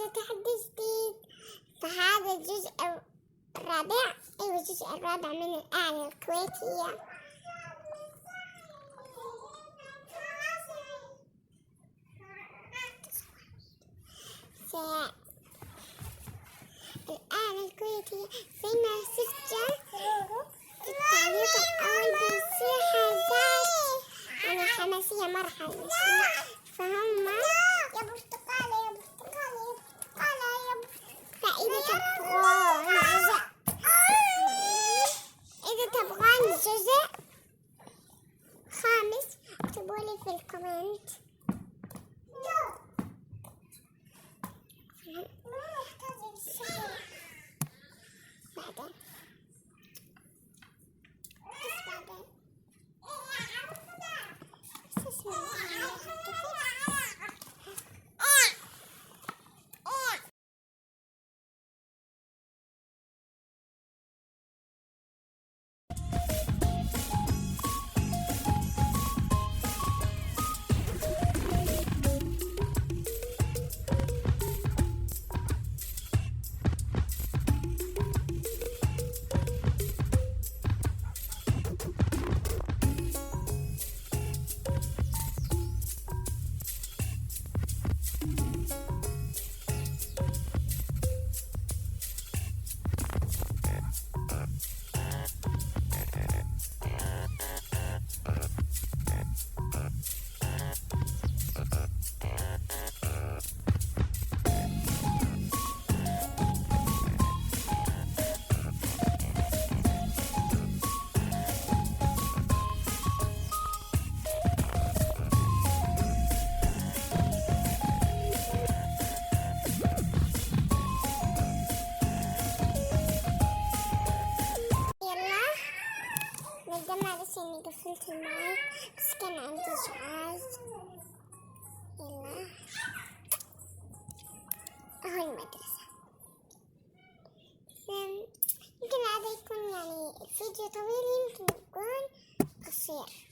تحدي جديد. فهذا الجزء الرابع، أيوة الجزء الرابع من الآلة الكويتية. الآلة الكويتية زي ما سجل في التعليق الأول بيصير حاجات يعني حماسية مرة حماسية. فهم يا برتقالة يا برتقالة يا برتقالة يا برتقالة. فإذا تبغون جزء، إذا تبغون جزء خامس اكتبولي في الكومنت. بعدين معلش اني قفلت المايك بس كان عندي ازعاج. يلا اهو المدرسة. يمكن هذا يكون يعني الفيديو طويل، يمكن يكون قصير.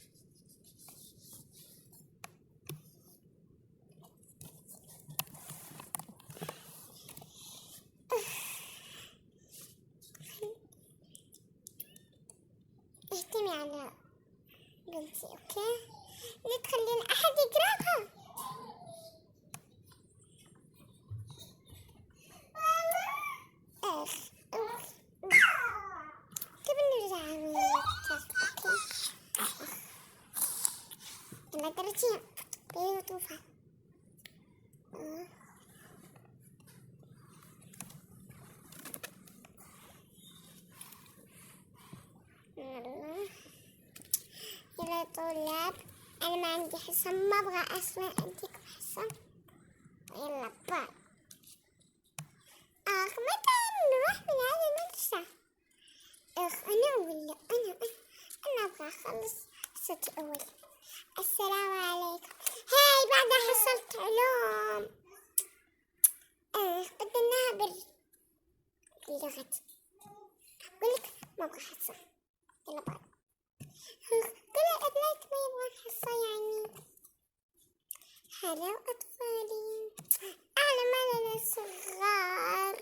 اهتمي على بنتي اوكي، لا تخلين احد يقراها. قبل نرجع اوكي. يلا درجين بيو طوفان. يلا طلاب، أنا ما عندي حصة، ما أبغى أصلا أديكم حصة. يلا باي. متى نروح من هذه المدرسة؟ أنا ولا أنا أبغى أخلص حصتي أول. السلام عليكم. هاي بعد حصلت علوم. بدلناها بلغتي. أقولك ما أبغى حصة. يلا باي. كل الأبناء ما يبغون حصة يعني. هلا أطفالي، أعلم أننا صغار.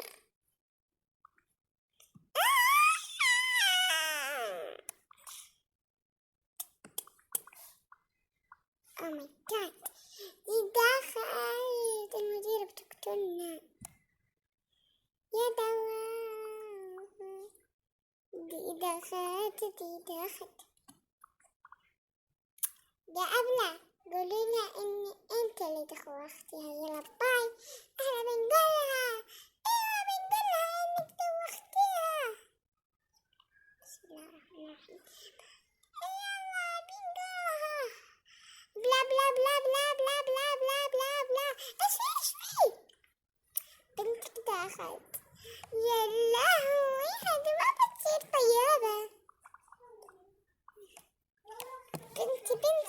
Oh my god، دي دخلت المديرة بتقتلنا. يا دوا دي دخلت. يا أبلة قوليلها إني أنت اللي دوختيها. يلا باي. إحنا بنقولها، إيوه بنقولها إنك دوختيها. بسم الله الرحمن الرحيم. يلا بنقولها. بلا بلا بلا بلا بلا بلا بلا بلا بلا. إيش في؟ بنتك دخلت. يا لهوي هذه ما بتصير طيابة. بنتي تبغى.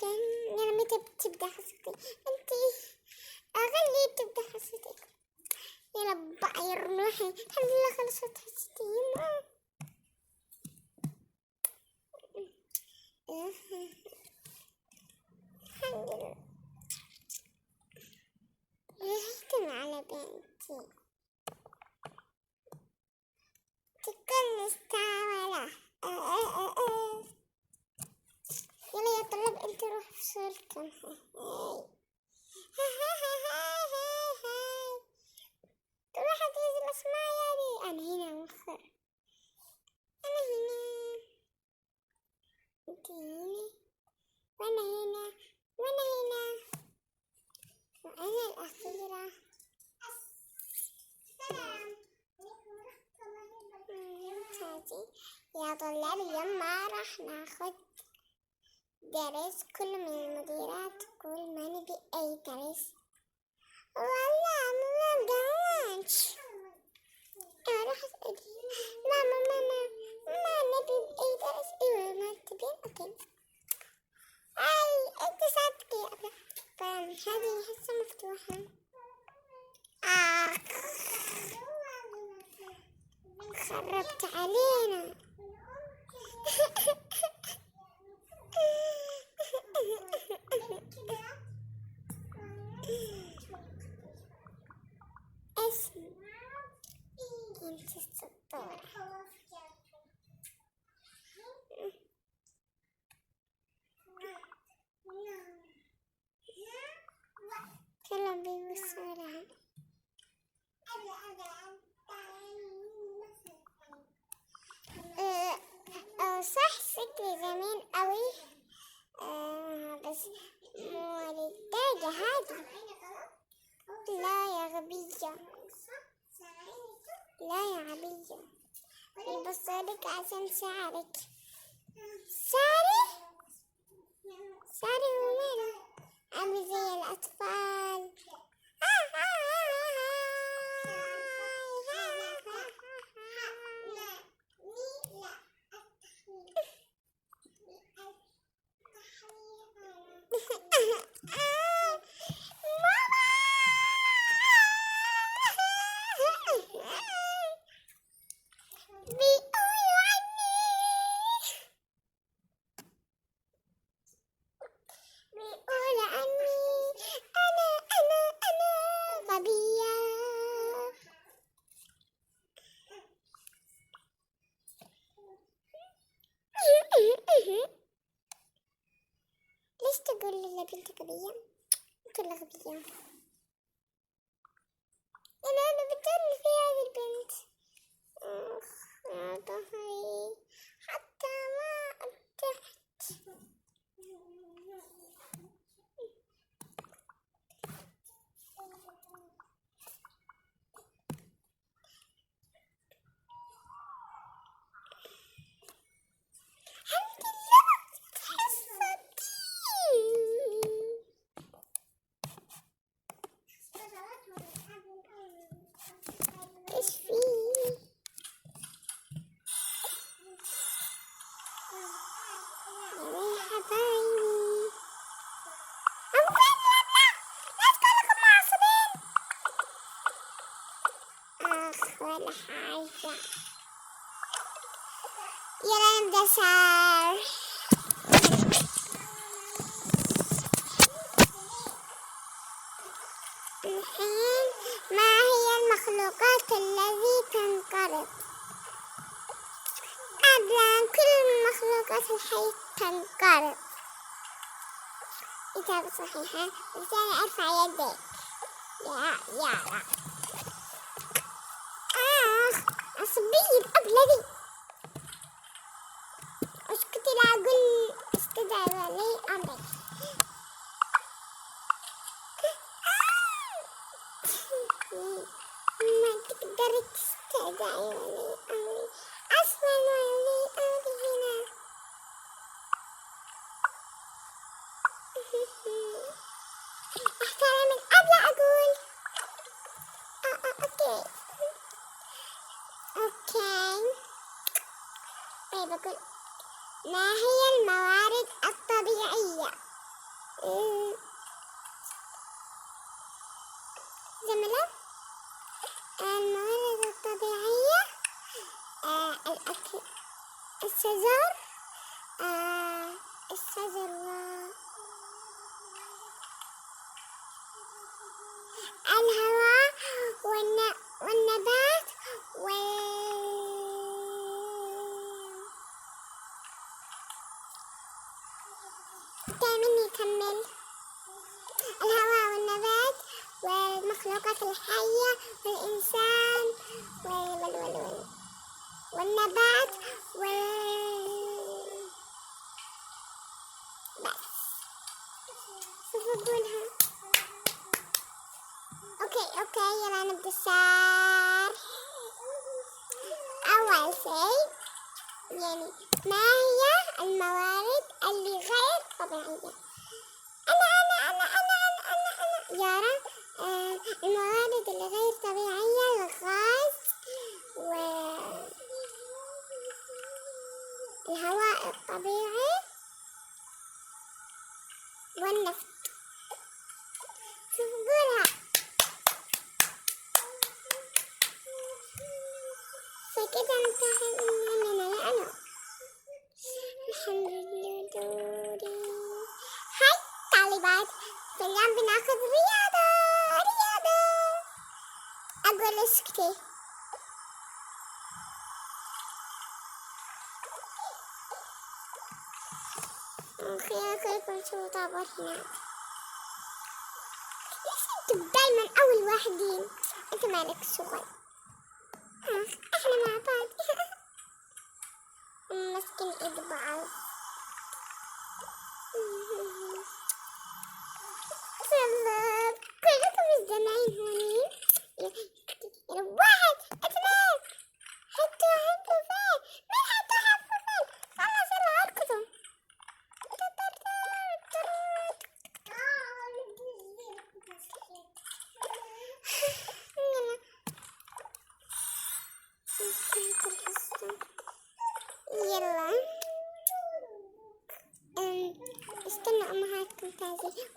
اوكي، يلا متى بتبدأ حصتي؟ انتي اغلي تبدأ حصتك. يلا باي روحي، الحمد لله خلصت حصتي. الحمد لله. ريحتم على بنتي تكون مستعملة. يلا يا طلاب انتوا روحوا فصولكم. روح تنزل الاسماء يا انا هنا مخر، انا هنا، انتي هنا، وانا هنا، وانا هنا، وانا الاخيرة. يا طلاب اليوم ما راح ناخد درس، كل من المديرات تقول ما نبي اي درس. والله ما قالش. اروح اسألي ماما ما نبي اي درس. ايوه ما تبين اوكي. اي انت صدقي هذه حصة مفتوحة. خربت علينا. اسم انت السطورة. كلهم بيبصوا لها. صح شكلي جميل قوي. بس مو للدرجة هذه. لا يا غبية، لا يا غبية، بيبصولك عشان شعرك. شعري وماله عامل زي الأطفال. ليش تقول لي بنت غبية؟ كلها غبية. أنا بتجنن في هذه البنت. يا ظهري حتى ما ارتحت. ايش فيه؟ يا حبايبي ولا حاجة. يلا نبدأ صار. الحين ما هي المخلوقات التي تنقرض؟ أبدا كل المخلوقات الحية تنقرض. إجابة صحيحة. إنسان ارفع يديك. يا عصبية بأبلدي. اسكتي لا أقول استدعي ولي أمرك. ما تقدري تستدعي ولي أمري. أصلا ولي أمري هنا. احترمي قبل أقول. أوكي. طيب أقول ما هي الموارد الطبيعية آه، زملاء، الموارد الطبيعية، الأكل، الشجر، الشجر والهواء والنبات دايما يكمل الهواء والنبات والمخلوقات الحية والإنسان والنبات بس شوف أقولها. أوكي يلا نبدأ الشرح. أول شيء يعني ما هي الموارد اللي غير طبيعية؟ أنا يارا. الموارد اللي غير طبيعية الغاز والهواء الطبيعي والنفط. شوف قولها. فكده انتهى مننا لأنه الحمد لله دوري. هاي طالبات، في اليوم بناخذ رياضة. أقول اسكتي. أخيكم شو طابت هنا. ليش انتم دايما أول واحدين؟ انت مالك شغل. احنا مع بعض. مسكين ايد بعض. كلكم مجتمعين هوني. واحد اثنين حطوا فين؟ مين حطوا فين؟ خلاص يلا اركضوا. يلا استنى أمهاتكم تازي.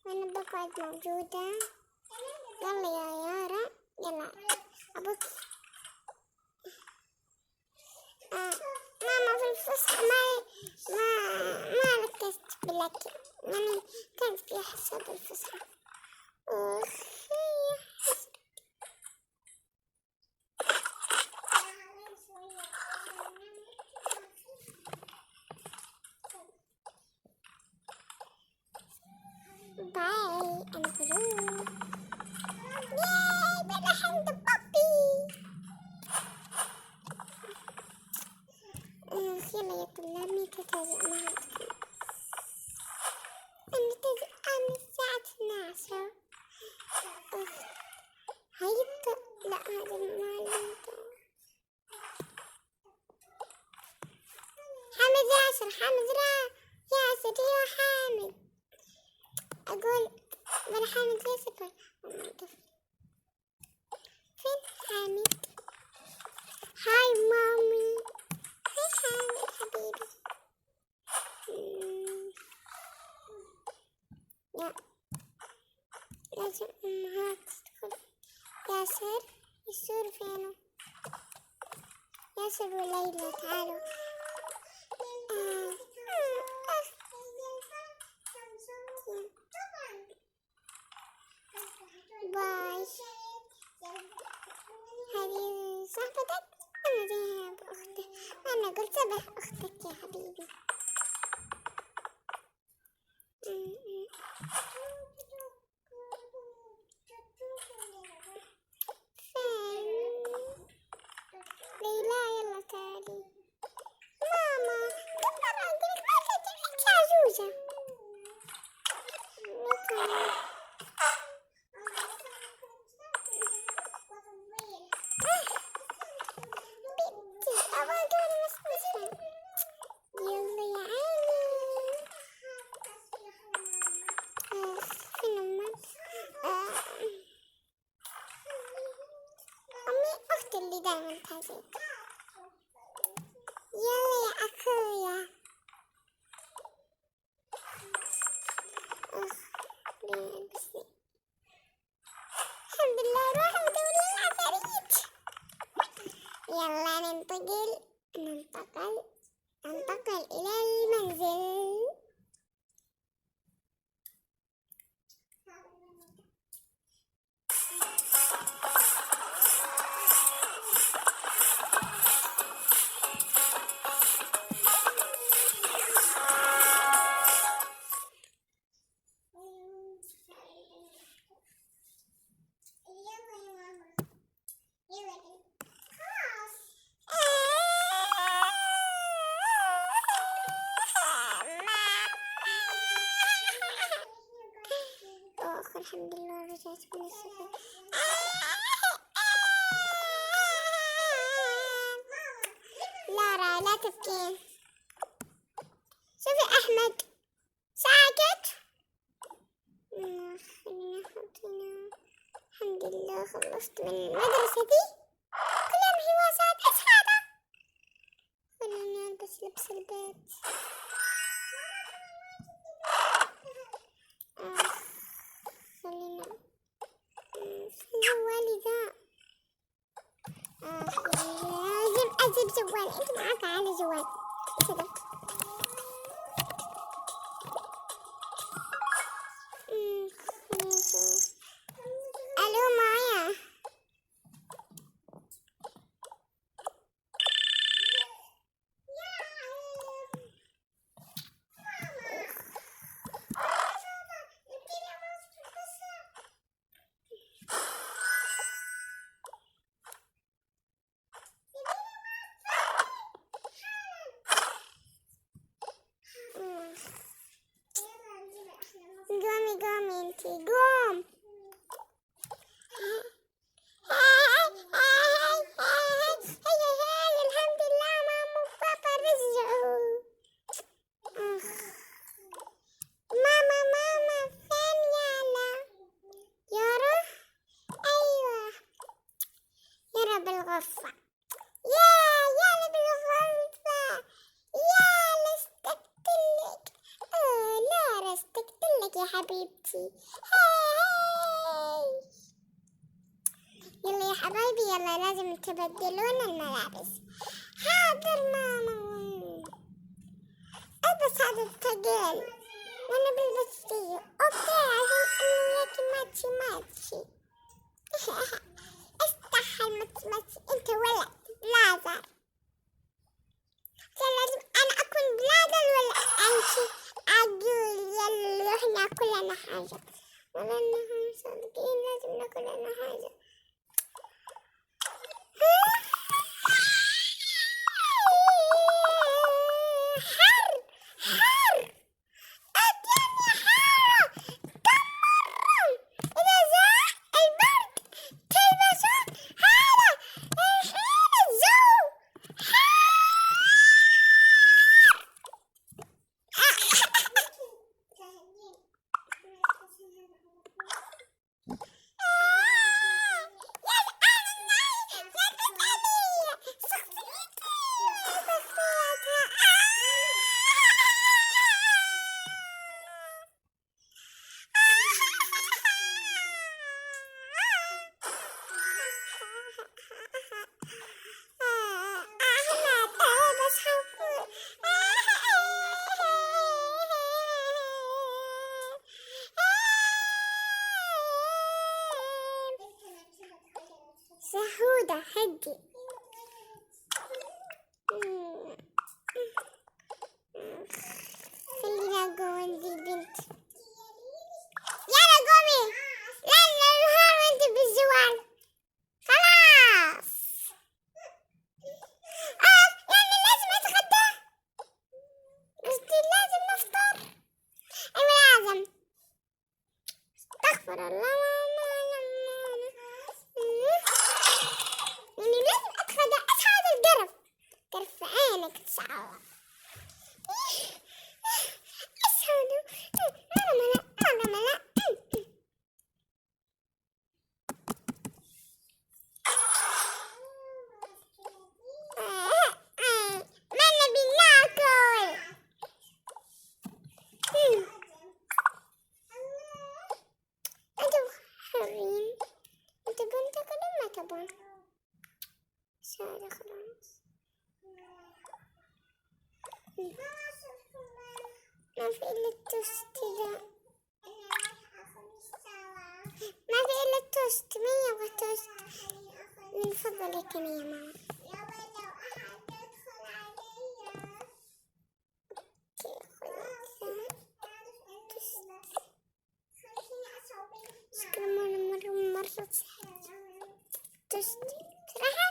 وأنا بقعد موجودة. يلا يا يارا يلا أبوك. ماما في الفسحة ما ركزت بالأكل، يعني كان في حصة بالفسحة. باي أنا بروح. ياي بروح عند بابي. يلا يا طلاب متى تجي أمهاتكم؟ أنا تجي الساعة 12. هاي لا هذا المعلم. حامد ياسر يا حامد. أقول ولا حامد ياسر فين حامد؟ هاي مامي. هاي حامد حبيبي. لا لازم أمهات تدخل. ياسر فينه؟ ياسر وليلى تعالوا. باي. هذه صاحبتك؟ أنا زيها بأختك. أنا قلت به أختك يا حبيبي. فين ليلى؟ يلا تعالي. ماما كم مرة أقولك ما تجيبك يا عجوزة. اللي دايما تجيك. يلا يا أخويا. انتقل إلى المنزل. الحمد لله رجعت من السفر. لارا لا تبكين. شوفي أحمد ساكت. خلينا حطينا. الحمد لله خلصت من المدرسة دي. كل يوم حواسات أسعادة. خلينا نلبس لبس البيت. خلينا جوالي ذا. لازم أجيب جوالي. أنت معاك على جوال صدق. ألو مايا. قومي انتي قوم. الحمد لله ماما وبابا رجعوا. ماما فين يالا؟ يارا؟ ايوه يارا بالغرفة. يالا بالغرفة. يالا اشتقتلك. لارا اشتقتلك يا حبيبتي. هاي يلا يا حبايبي يلا لازم تبدلون الملابس. حاضر ماما. البس هذا الثقيل وانا بلبس فيه. اوكي عشان انه وياكي ماتشي. استحى الماتشي. انت ولد بلازر. لازم انا اكون بلازر ولا انت عجول؟ يلا نروح ناكل لنا حاجة. ولا انهم صادقين لازم ناكل لنا حاجة. حر الدنيا حارة كم مرة. إذا زاع البرد تلبسون هذا. الحين الجو سهودة هدي. خلينا نقوم ذي البنت. يلا قومي. لا نهار وانت بالزوال. خلاص. يعني لازم اتغدى. قصدي لازم نفطر. ايوه لازم. استغفر الله. يعني لازم اتغدى. اسعد القرف. قرف عينك تسعى. تبون سادة خلاص. ما في إلا التوست ذا، ما في إلا التوست. مين يبغى توست؟ من فضلك يا ماما. شكرا مرة توست. صراحة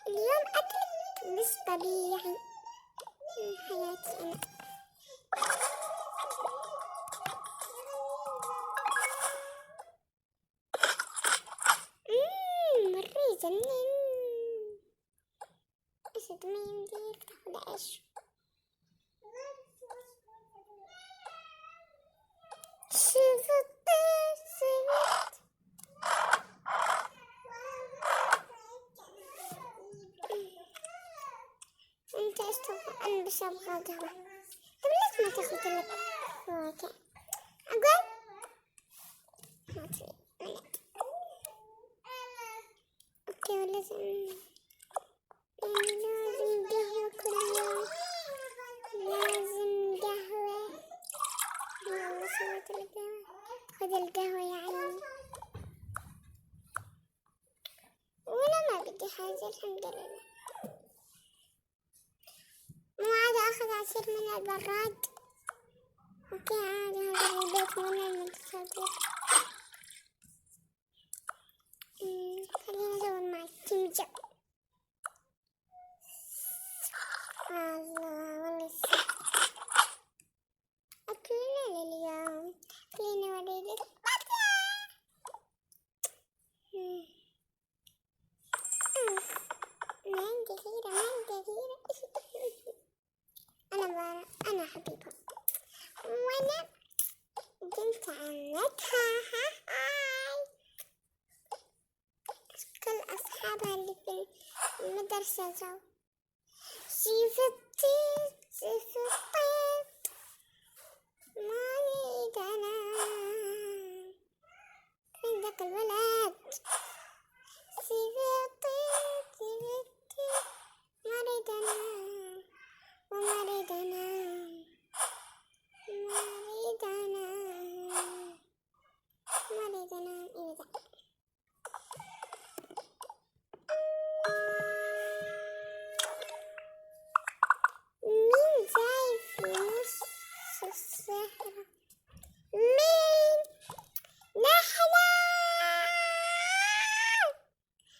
اليوم أكل مش طبيعي من حياتي أنا. مرة يجنن. إيش الدمية دي؟ تاخد إيش؟ شفت انت ايش تبغى؟ انا بس ابغى قهوة. طب ليش ما تاخذ لك فواكه؟ اقول هاتي ولد. اوكي ولازم لازم قهوة كل يوم، لازم قهوة. يلا سويت القهوة. خذ القهوة يا عيني. ولا ما بدي حاجة الحمد لله. مو عادة أخذ عصير من البراد. أوكي عادي هذا البيت من المتسابق. خلينا نسوي مع التمجة. الله والله أكلنا اليوم. خلينا نوريك ما عندي غيرة، ما عندي غيرة. أنا حبيبة وأنا بنت عمتها. هاي كل أصحابها اللي في المدرسة جو. شفتي ما أريد أنام. فين ذاك الولد؟ شفتي ما أريد أنام وما أريد أنام ما أريد أنام ما أريد أنام. إيه ذا؟ مين جاي في نص الصحراء؟ مين؟ نحن.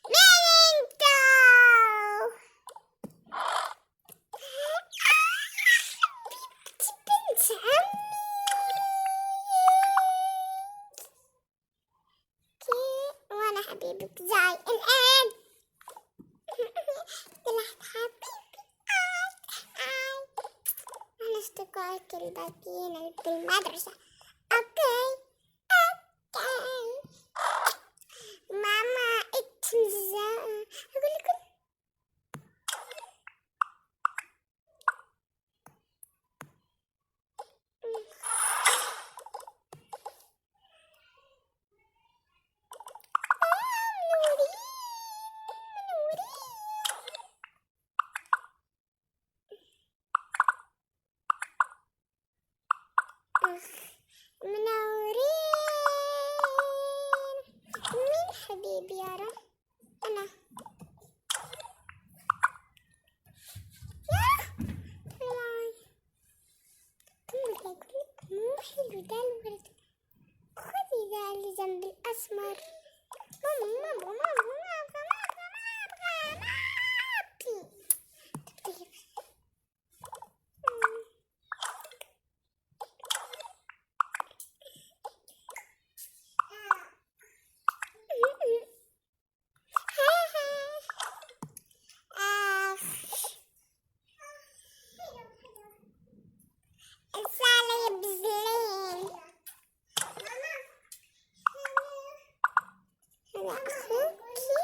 مين انتو؟ بنت عمي. وانا حبيبك جاي الآن. طلعت حبيبي. أنا اشتكيت الباقيين بالمدرسة. أوكي ماما اتمزا. أقول لكم منورين. مين حبيبي يا رب؟ أنا مو حلو ده الورد. خذي ذا اللي جنب الأسمر. ماما هذا أخوكي.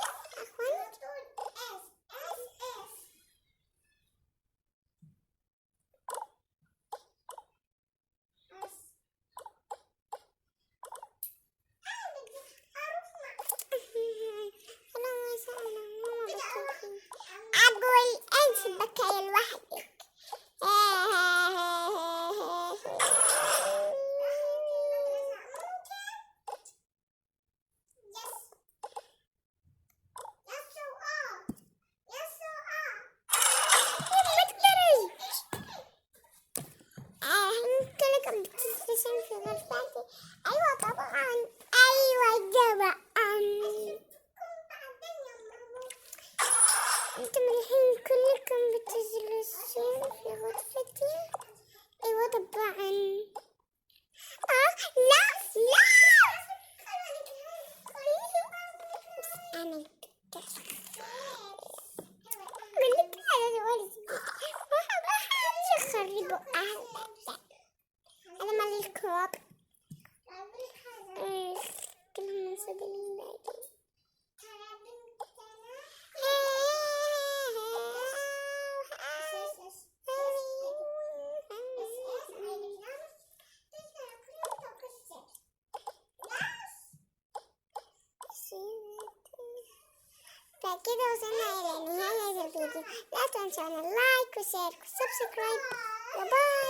كده وصلنا إلى نهاية الفيديو. لا تنسونا اللايك وشير وسبسكرايب. باي.